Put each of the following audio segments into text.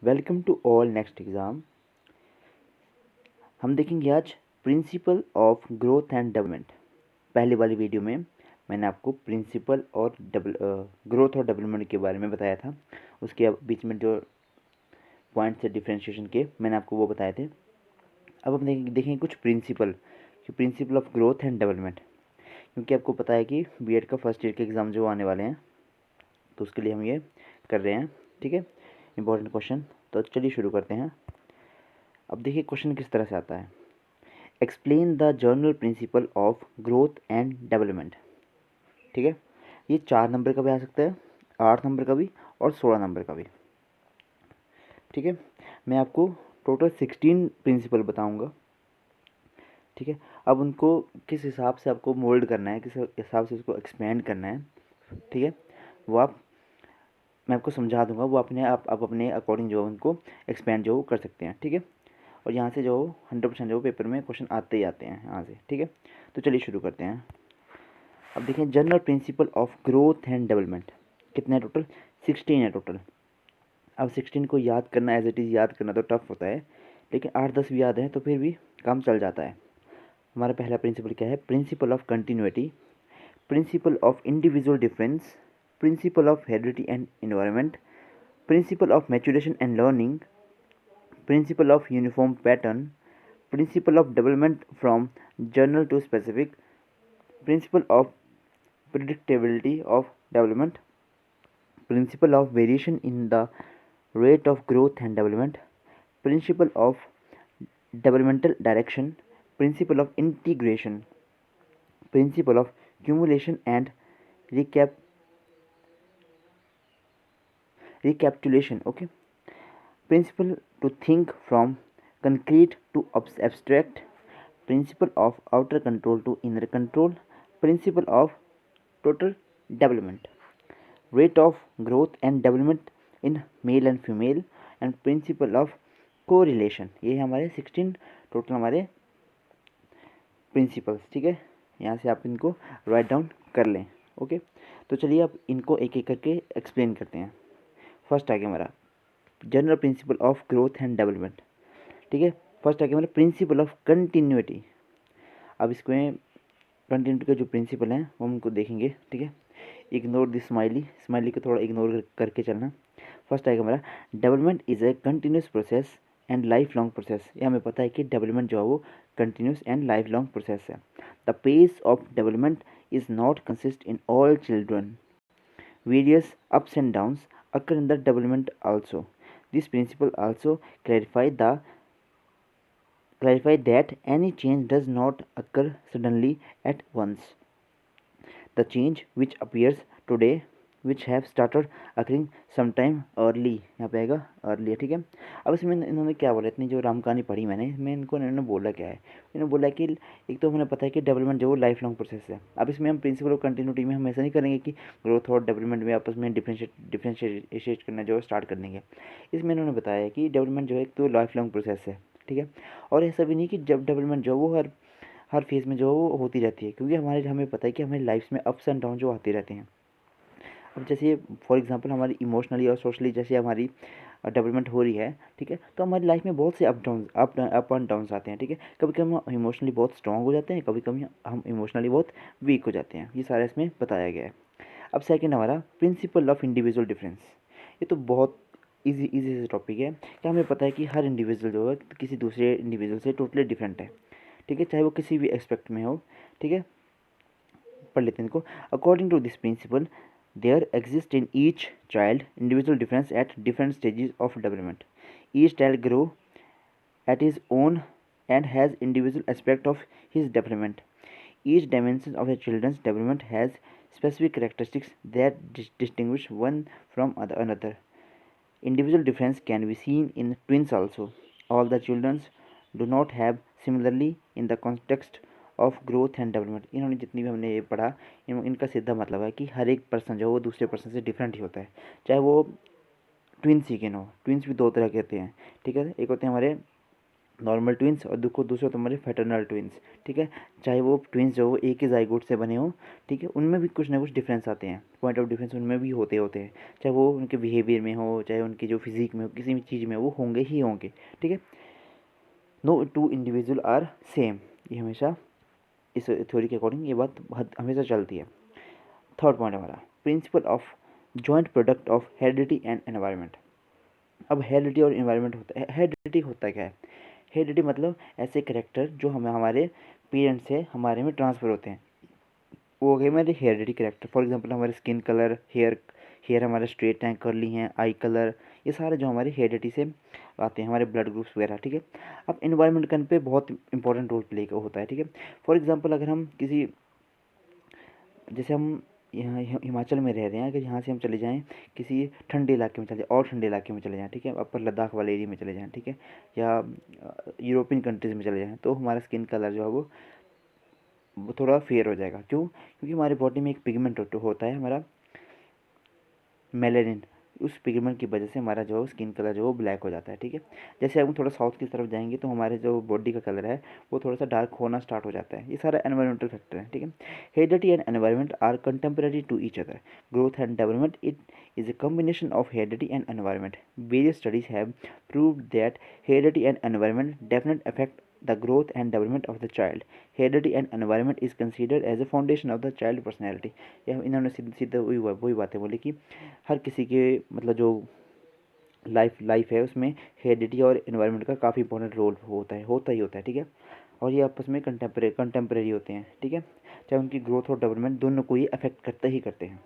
Welcome to all next exam. हम देखेंगे आज principle of growth and development. पहले वाली वीडियो में मैंने आपको प्रिंसिपल और ग्रोथ और डेवलपमेंट के बारे में बताया था। उसके बीच में जो पॉइंट्स है डिफ्रेंशिएशन के, मैंने आपको वो बताए थे। अब हम देखेंगे कुछ principal of growth and development, क्योंकि आपको पता है कि बीएड का फर्स्ट ईयर के एग्ज़ाम जो आने वाले हैं, तो उसके लिए हम ये कर रहे हैं। ठीक है, इंपॉर्टेंट क्वेश्चन। तो चलिए शुरू करते हैं। अब देखिए क्वेश्चन किस तरह से आता है। Explain the general principle of growth and development. ठीक है, ये 4 नंबर का भी आ सकता है, 8 नंबर का भी और 16 नंबर का भी। ठीक है, मैं आपको टोटल 16 प्रिंसिपल बताऊंगा। ठीक है, अब उनको किस हिसाब से आपको मोल्ड करना है, किस हिसाब से उसको एक्सपेंड करना है, ठीक है, वो मैं आपको समझा दूंगा। वो आप अपने अकॉर्डिंग जो उनको एक्सपेंड जो कर सकते हैं। ठीक है, और यहाँ से जो 100% जो पेपर में क्वेश्चन आते ही आते हैं यहाँ से। ठीक है, तो चलिए शुरू करते हैं। अब देखें general principle of growth and development कितने हैं टोटल, 16 है टोटल। अब 16 को याद करना एज इट इज़ याद करना तो टफ होता है, लेकिन 8-10 भी याद है तो फिर भी काम चल जाता है। हमारा पहला प्रिंसिपल क्या है, principle of continuity, principle of individual difference, principle of heredity and environment, principal of maturation and learning, principle of uniform pattern, principle of development from general to specific, principle of predictability of development, principle of variation in the rate of growth and development, principle of developmental direction, principle of integration, principle of cumulation and recap recapitulation. Okay, principle to think from concrete to abstract, principle of outer control to inner control, principle of total development, rate of growth and development in male and female, and principle of correlation। ये हमारे 16 total हमारे principles. ठीक है, यहाँ से आप इनको write down कर लें। ओके, तो चलिए अब इनको एक एक करके एक्सप्लेन करते हैं। फर्स्ट आ गया हमारा general principle of growth and development. ठीक है, फर्स्ट आ गया हमारा प्रिंसिपल ऑफ कंटिन्यूटी। अब इसमें कंटिन्यूटी के जो प्रिंसिपल हैं वो हम उनको देखेंगे। ठीक है, इग्नोर द स्माइली को थोड़ा इग्नोर करके चलना। फर्स्ट आएगा हमारा development is a continuous process and life long process. ये हमें पता है कि डेवलपमेंट जो है वो continuous and life long process है। The pace of development is not consist in all children, various ups and downs occur in the development also. This principle also clarify that any change does not occur suddenly at once. The change which appears today which have started occurring sometime early, यहाँ पे आएगा early। ठीक है, अब इसमें इन्होंने क्या बोला, इतनी जो राम कहानी पढ़ी मैंने, इसमें इन्होंने बोला क्या है, इन्होंने बोला कि एक तो हमें पता है कि डेवलपमेंट जो वो लाइफ लॉन्ग प्रोसेस है। अब इसमें हम प्रिंसिपल ऑफ कंटिन्यूटी में हम ऐसा नहीं करेंगे कि ग्रोथ और डेवलपमेंट में आपस में डिफ्रेंशिएट करना जो स्टार्ट कर देंगे। इसमें इन्होंने बताया कि डेवलपमेंट जो है एक तो लाइफ लॉन्ग प्रोसेस है। ठीक है, और ऐसा भी नहीं कि जब डेवलपमेंट जो वो हर फेज़ में जो वो होती रहती है, क्योंकि हमें पता है कि हमारी लाइफ में अप्स एंड डाउन जो आते रहते हैं। अब जैसे फॉर एग्जांपल हमारी इमोशनली और सोशली जैसे हमारी डेवलपमेंट हो रही है, ठीक है, तो हमारी लाइफ में बहुत से अप एंड डाउन्स आते हैं। ठीक है, कभी कभी हम इमोशनली बहुत स्ट्रांग हो जाते हैं, कभी कभी हम इमोशनली बहुत वीक हो जाते हैं। ये सारा इसमें बताया गया है। अब सेकेंड हमारा प्रिंसिपल ऑफ इंडिविजुअल डिफरेंस। ये तो बहुत इजी से टॉपिक है कि हमें पता है कि हर इंडिविजुअल जो है किसी दूसरे इंडिविजुअल से टोटली डिफरेंट है। ठीक है, चाहे वो किसी भी एस्पेक्ट में हो। ठीक है, पढ़ लेते हैं इनको। According to this principle there exists in each child individual difference at different stages of development. Each child grow at his own and has individual aspect of his development. Each dimension of a children's development has specific characteristics that distinguish one from another. Individual difference can be seen in twins also. All the children do not have similarly in the context of growth and development. इन्होंने जितनी भी हमने ये पढ़ा, इनका सीधा मतलब है कि हर एक पर्सन जो है वो दूसरे पर्सन से डिफरेंट ही होता है, चाहे वो ट्विन्स ही क्यों हो। ट्विन्स भी दो तरह के होते हैं। ठीक है, एक होते हैं हमारे नॉर्मल ट्विंस और देखो दूसरा तुम्हारे फैटर्नल ट्विंस, ठीक है। चाहे वो ट्विंस जो वो एक ही जाइगोट से बने हो, ठीक है, उनमें भी कुछ ना कुछ डिफरेंस आते हैं, पॉइंट ऑफ डिफरेंस उनमें भी होते होते हैं, चाहे वो उनके बिहेवियर में हो, चाहे उनकी जो फिजिक में हो, किसी भी चीज़ में वो होंगे ही होंगे, ठीक है। No two individual are same, ये हमेशा इस थ्योरी के अकॉर्डिंग ये बात हमेशा चलती है। थर्ड पॉइंट हमारा principle of joint product of heredity and environment. अब हेरिडिटी और एनवायरनमेंट होता है, हेरिडिटी होता क्या है? हेरिडिटी मतलब ऐसे करेक्टर जो हमें हमारे पेरेंट्स से हमारे में ट्रांसफ़र होते हैं, वो हो गए हमारे हेरिडिटी करेक्टर। फॉर एग्जांपल हमारे स्किन कलर, हेयर हेयर हमारे स्ट्रेट हैं, कर्ली हैं, आई कलर, ये सारे जो हमारे हेरिडिटी से आते हैं, हमारे ब्लड ग्रुप्स वगैरह, ठीक है। अब इन्वायरमेंट का इन पे बहुत इंपॉर्टेंट रोल प्ले होता है, ठीक है। फॉर एग्जांपल अगर हम किसी, जैसे हम यहाँ हिमाचल में रह रहे हैं, अगर यहाँ से हम चले जाएँ किसी ठंडे इलाके में चले जाएँ, और ठंडे इलाके में चले जाएँ, ठीक है, अपर लद्दाख वाले एरिया में चले जाएँ, ठीक है, या यूरोपियन कंट्रीज़ में चले जाएँ, तो हमारा स्किन कलर जो है वो थोड़ा फेयर हो जाएगा। क्यों? क्योंकि हमारी बॉडी में एक पिगमेंट होता है हमारा मेलेनिन, उस पिगमेंट की वजह से हमारा जो स्किन कलर जो वो ब्लैक हो जाता है, ठीक है। जैसे हम थोड़ा साउथ की तरफ जाएंगे तो हमारे जो बॉडी का कलर है वो थोड़ा सा डार्क होना स्टार्ट हो जाता है। ये सारा एनवायरमेंटल फैक्टर है, ठीक है। Heredity and environment are contemporary to each other. Growth and development it is a combination of heredity and environment. Various studies have proved that heredity and environment definitely affect the growth and development of the child. Heredity and environment is considered as a foundation of the child personality. यह इन्होंने सीधे वही बातें बोली कि हर किसी के मतलब जो लाइफ है उसमें हेरिडिटी और एनवायरनमेंट का काफ़ी इंपॉर्टेंट रोल होता ही होता है, ठीक है। और ये आपस में कंटेम्प्रेरी होते हैं, ठीक है, चाहे उनकी ग्रोथ और डेवलपमेंट दोनों को ये अफेक्ट करते ही करते हैं।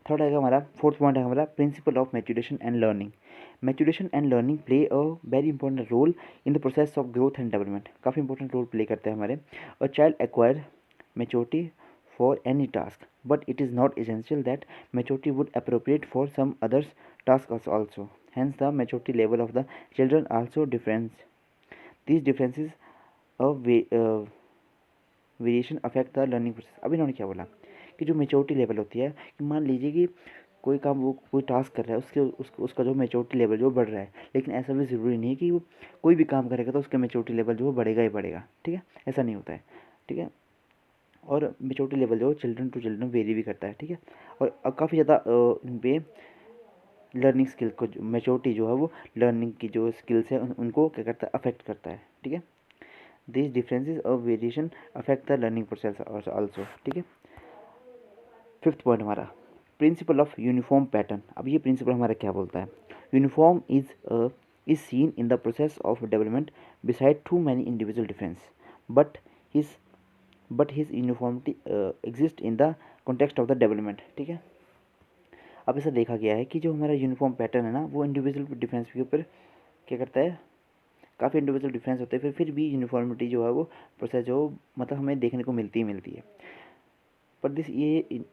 थर्ड है हमारा, फोर्थ पॉइंट है हमारा principle of maturation and learning. Maturation and learning play a very important role in the process of growth and development. काफ़ी इंपॉर्टेंट रोल प्ले करते हैं हमारे। A child acquire maturity for any task, but it is not essential that maturity would appropriate for some others task also. Hence, the maturity level of the children also difference. These differences of variation affect the learning process. अब इन्होंने क्या बोला कि जो maturity level होती है, कि मान लीजिए कि कोई काम वो कोई टास्क कर रहा है, उसका जो मेच्योरिटी लेवल जो बढ़ रहा है, लेकिन ऐसा भी ज़रूरी नहीं है कि वो कोई भी काम करेगा तो उसका मेच्योरिटी लेवल जो बढ़ेगा ही बढ़ेगा, ठीक है, ऐसा नहीं होता है, ठीक है। और मेच्योरिटी लेवल जो चिल्ड्रन टू चिल्ड्रन वेरी भी करता है, ठीक है। और काफ़ी ज़्यादा इन पर लर्निंग स्किल को मेच्योरिटी जो है वो लर्निंग की जो स्किल्स है उनको क्या करता है, अफेक्ट करता है, ठीक है। This differences of variation affect the learning process also, ठीक है। फिफ्थ पॉइंट हमारा प्रिंसिपल ऑफ यूनिफॉर्म पैटर्न। अब ये प्रिंसिपल हमारा क्या बोलता है? Uniform is seen in the process of development beside to many individual difference, but his but his uniformity exist in the context of the development, ठीक है। अब ऐसा देखा गया है कि जो हमारा यूनिफॉर्म पैटर्न है ना, वो इंडिविजुअल डिफरेंस के ऊपर क्या करता है, काफ़ी इंडिविजुअल डिफरेंस होते हैं, फिर भी यूनिफॉर्मिटी जो है वो प्रोसेस जो मतलब हमें देखने को मिलती है। पर दिस ये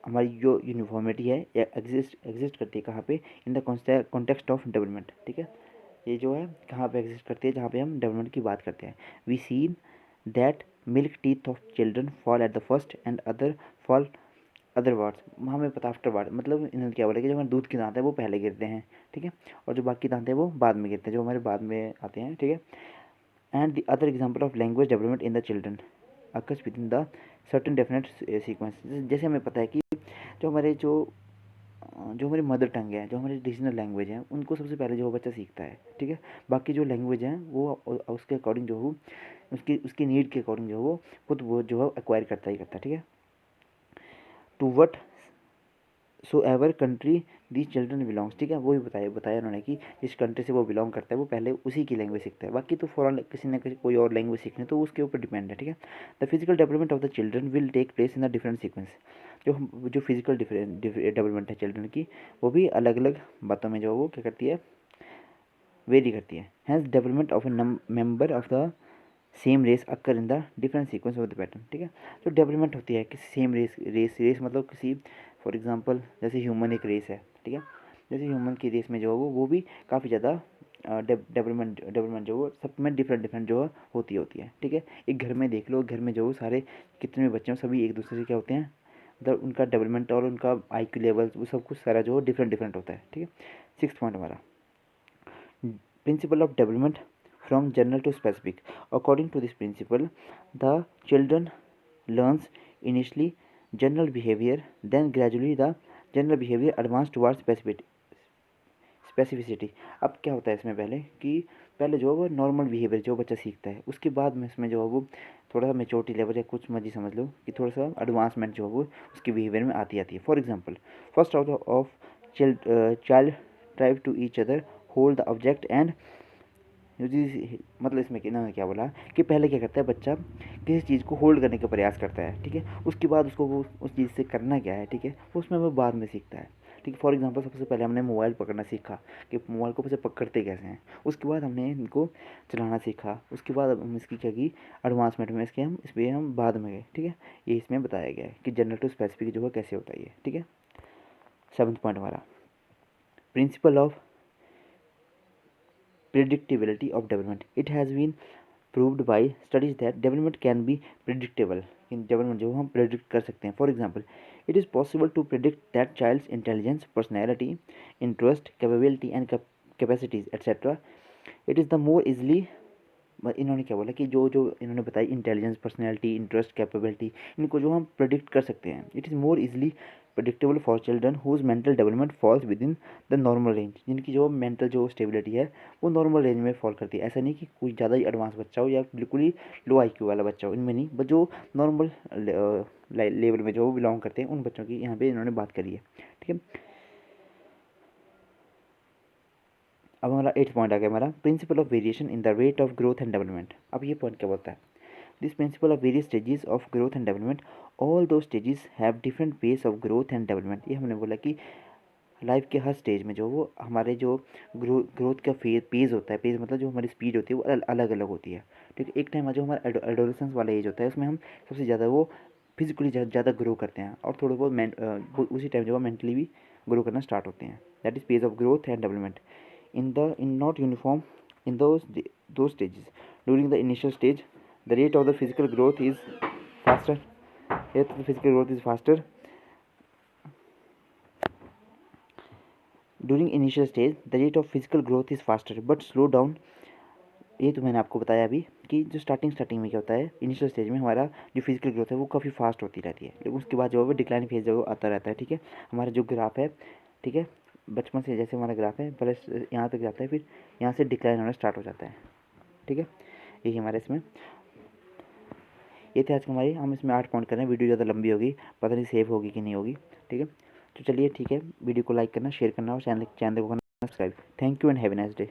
हमारी जो यूनिफॉर्मिटी है एग्जिस्ट करती है कहाँ पे? इन द कॉन्टेक्स्ट ऑफ डेवलपमेंट, ठीक है। ये जो है कहाँ पे एग्जिस्ट करती है? जहाँ पे हम डेवलपमेंट की बात करते हैं। We seen that milk teeth of children fall at the first and other fall other wards. हमें पता आफ्टर वार्ड मतलब इन्होंने क्या बोला कि जो हमारे दूध के दांत है वो पहले गिरते हैं, ठीक है, और जो बाकी दांत हैं वो बाद में गिरते हैं, जो हमारे बाद में आते हैं, ठीक है। And the other example of language development in the children occurs with in the certain definite sequence. जैसे हमें पता है कि जो हमारे जो हमारी मदर टंग है, जो हमारी रीजनल लैंग्वेज है, उनको सबसे पहले जो बच्चा सीखता है, ठीक है। बाकी जो लैंग्वेज हैं वो उसके अकॉर्डिंग जो हो उसकी नीड के अकॉर्डिंग जो वो खुद वो जो है एक्वायर करता ही करता है, ठीक है। To whatsoever country this children belongs, ठीक है, वो भी बताया उन्होंने कि जिस कंट्री से वो बिलोंग करता है वो पहले उसी की लैंग्वेज सीखता है। बाकी तो फॉरन किसी न किसी कोई और लैंग्वेज सीखने तो उसके ऊपर डिपेंड है, ठीक है। The physical development of the children will take place in the different sequence. जो फिजिकल डेवलपमेंट है चिल्ड्रन की, वो भी अलग अलग बातों में जो वो क्या करती है, वेरी करती है। Hence development of a member of the same race occur in the different sequence of the pattern, ठीक है। जो डेवलपमेंट होती है किसी सेम रेस मतलब किसी, फॉर एग्जांपल जैसे ह्यूमन एक रेस है, ठीक है, जैसे ह्यूमन की रेस में जो है वो भी काफ़ी ज़्यादा डेवलपमेंट जो वो सब में डिफरेंट जो होती है, ठीक है। एक घर में देख लो, घर में जो सारे कितने भी बच्चे हैं सभी एक दूसरे से क्या होते हैं, मतलब उनका डेवलपमेंट और उनका IQ लेवल वो सब कुछ सारा जो डिफरेंट होता है, ठीक है। सिक्स पॉइंट हमारा principle of development from general to specific. According to this principle, the children learns initially general behavior, then gradually the general behavior advance towards specificity. अब क्या होता है इसमें पहले जो है वो नॉर्मल बिहेवियर जो बच्चा सीखता है, उसके बाद में इसमें जो है वो थोड़ा सा मेच्योरिटी लेवल या कुछ मर्जी समझ लो कि थोड़ा सा एडवांसमेंट जो है वो उसके बिहेवियर में आती है. For example, first out of child strive to each other hold the object and, मतलब इसमें इन्होंने क्या बोला कि पहले क्या करता है बच्चा किसी चीज़ को होल्ड करने का प्रयास करता है, ठीक है, उसके बाद उसको वो उस चीज़ से करना क्या है, ठीक है, उसमें वो बाद में सीखता है, ठीक है. फॉर एग्जांपल, सबसे पहले हमने मोबाइल पकड़ना सीखा कि मोबाइल को वैसे पकड़ते कैसे हैं, उसके बाद हमने इनको चलाना सीखा, उसके बाद हम इसकी क्या की एडवांसमेंट में इस पर हम बाद में गए, ठीक है. ये इसमें बताया गया है कि जनरल टू स्पेसिफिक जो है कैसे होता है ये, ठीक है. 7th पॉइंट हमारा principle of predictability of development. It has been proved by studies that development can be predictable. In development जो हम predict कर सकते हैं. For example, it is possible to predict that child's intelligence, personality, interest, capability and capacities etc. It is the more easily, इन्होंने क्या बोला कि जो जो इन्होंने बताई इंटेलिजेंस, पर्सनैलिटी, इंटरेस्ट, कैपेबिलिटी, इनको जो हम प्रेडिक्ट कर सकते हैं. It is more easily predictable for children whose mental development falls within the normal range. जिनकी जो मेंटल जो स्टेबिलिटी है वो नॉर्मल रेंज में फॉल करती है. ऐसा नहीं कि कोई ज़्यादा ही एडवांस बच्चा हो या बिल्कुल ही लो IQ वाला बच्चा हो, इनमें नहीं, बट जो नॉर्मल लेवल में जो बिलोंग करते हैं उन बच्चों की यहाँ पे इन्होंने बात करी है, ठीक है. अब हमारा 8th पॉइंट आ गया हमारा principle of variation in the rate of growth and development. अब ये पॉइंट क्या बोलता है, this principle of various stages of growth and development, all दो stages have different pace of growth and development. ये हमने बोला कि लाइफ के हर स्टेज में जो वो हमारे जो ग्रोथ का पेज होता है, पेज मतलब जो हमारी स्पीड होती है वो अलग अलग होती है, ठीक है. एक टाइम जो हमारा एडोलेसेंस वाला एज होता है उसमें हम सबसे ज़्यादा वो फिजिकली ज़्यादा ग्रो करते हैं और थोड़ा बहुत उसी टाइम जो है मेंटली भी ग्रो करना स्टार्ट होते हैं. That is page of growth and development in not uniform in those stages. During the initial stage, the rate of the physical growth is faster. During initial stage, the rate of physical growth is faster, but slow down. ये तो मैंने आपको बताया अभी कि जो starting में क्या होता है, इनिशियल स्टेज में हमारा जो फिजिकल ग्रोथ है वो काफ़ी फास्ट होती रहती है, लेकिन उसके बाद जो है डिक्लाइन फेज जो आता रहता है, ठीक है. हमारा जो ग्राफ है, ठीक है, बचपन से जैसे हमारा ग्राफ है पहले यहाँ तक जाता है, फिर यहाँ से डिक्लाइन होना स्टार्ट हो जाता है, ठीक है. यही हमारे इसमें ये थे आज हमारी, हम इसमें 8 पॉइंट कर रहे हैं. वीडियो ज़्यादा लंबी होगी, पता नहीं सेव होगी कि नहीं होगी, ठीक है. तो चलिए ठीक है, वीडियो को लाइक करना, शेयर करना और चैनल को करना subscribe. Thank you and have a nice day.